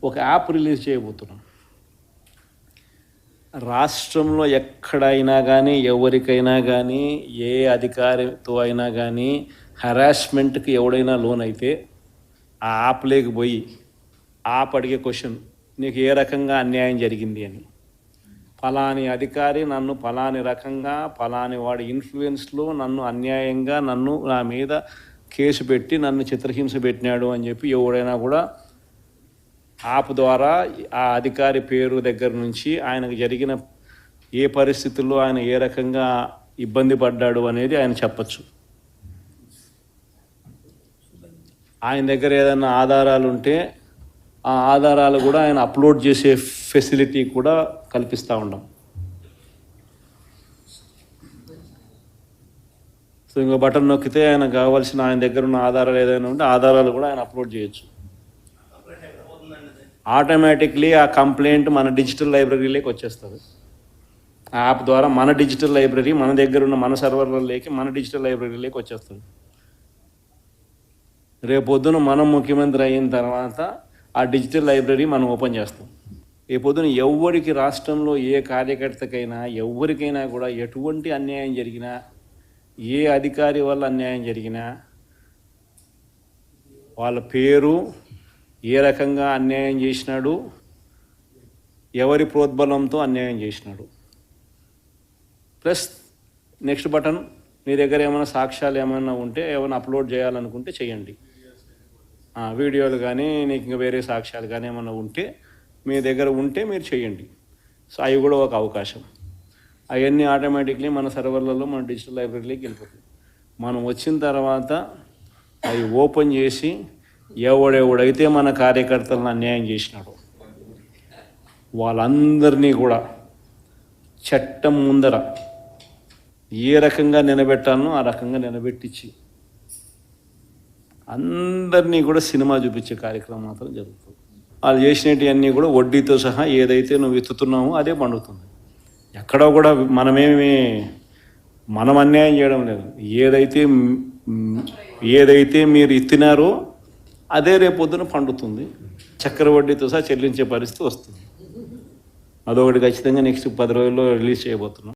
ఒక app release చేయబోతున్నాం. రాష్ట్రంలో ఎక్కడైనా కానీ, ఎవరికైనా కానీ, ఏ అధికారితో అయినా కానీ హెరాస్మెంట్కి ఎవడైనా లోన్ అయితే ఆ యాప్ లేకపోయి యాప్ అడిగే క్వశ్చన్, నీకు ఏ రకంగా అన్యాయం జరిగింది అని. ఫలాని అధికారి నన్ను ఫలాని రకంగా, ఫలాని వాడి ఇన్ఫ్లుయెన్స్లో నన్ను అన్యాయంగా నా మీద కేసు పెట్టి నన్ను చిత్రహింస పెట్టినాడు అని చెప్పి ఎవడైనా కూడా యాప్ ద్వారా ఆ అధికారి పేరు దగ్గర నుంచి ఆయనకు జరిగిన ఏ పరిస్థితుల్లో ఆయన ఏ రకంగా ఇబ్బంది పడ్డాడు అనేది ఆయన చెప్పచ్చు. ఆయన దగ్గర ఏదైనా ఆధారాలు ఉంటే ఆ ఆధారాలు కూడా ఆయన అప్లోడ్ చేసే ఫెసిలిటీ కూడా కల్పిస్తూ ఉన్నాం. సో ఇంకో బటన్ నొక్కితే ఆయన కావాల్సిన ఆయన దగ్గర ఉన్న ఆధారాలు ఏదైనా ఉంటే ఆధారాలు కూడా ఆయన అప్లోడ్ చేయొచ్చు. ఆటోమేటిక్లీ ఆ కంప్లైంట్ మన డిజిటల్ లైబ్రరీలోకి వచ్చేస్తుంది. ఆ యాప్ ద్వారా మన డిజిటల్ లైబ్రరీ మన దగ్గర ఉన్న మన సర్వర్లలోకి మన డిజిటల్ లైబ్రరీలోకి వచ్చేస్తుంది. రేపొద్దున మనం ముఖ్యమంత్రి అయిన తర్వాత ఆ డిజిటల్ లైబ్రరీ మనం ఓపెన్ చేస్తాం. రేపొద్దున ఎవరికి రాష్ట్రంలో ఏ కార్యకర్తకైనా ఎవరికైనా కూడా ఎటువంటి అన్యాయం జరిగినా, ఏ అధికారి వల్ల అన్యాయం జరిగినా, వాళ్ళ పేరు, ఏ రకంగా అన్యాయం చేసినాడు, ఎవరి ప్రోద్బలంతో అన్యాయం చేసినాడు, ప్లస్ నెక్స్ట్ బటన్, మీ దగ్గర ఏమైనా సాక్ష్యాలు ఏమైనా ఉంటే ఏమైనా అప్లోడ్ చేయాలనుకుంటే చేయండి. వీడియోలు కానీ నీకు ఇంకా వేరే సాక్ష్యాలు కానీ ఏమైనా ఉంటే మీ దగ్గర ఉంటే మీరు చేయండి. సో అవి కూడా ఒక అవకాశం. అవన్నీ ఆటోమేటిక్లీ మన సర్వర్లలో మన డిజిటల్ లైబ్రరీలోకి వెళ్ళిపోతుంది. మనం వచ్చిన తర్వాత అవి ఓపెన్ చేసి ఎవడెవడైతే మన కార్యకర్తలను అన్యాయం చేసినాడో వాళ్ళందరినీ కూడా చట్టం ముందర ఏ రకంగా నిలబెట్టాలనో ఆ రకంగా నిలబెట్టించి అందరినీ కూడా సినిమా చూపించే కార్యక్రమం మాత్రం జరుగుతుంది. వాళ్ళు చేసినవన్నీ కూడా వడ్డీతో సహా ఏదైతే నువ్వు ఎత్తుతున్నావో అదే పండుతుంది. ఎక్కడో కూడా మనం అన్యాయం చేయడం లేదు. ఏదైతే మీరు ఎత్తినారో అదే రేపొద్దున పండుతుంది. చక్కెర వడ్డీతో సహా చెల్లించే పరిస్థితి వస్తుంది. అదొకటి ఖచ్చితంగా నెక్స్ట్ 10 రోజుల్లో రిలీజ్ చేయబోతున్నాం.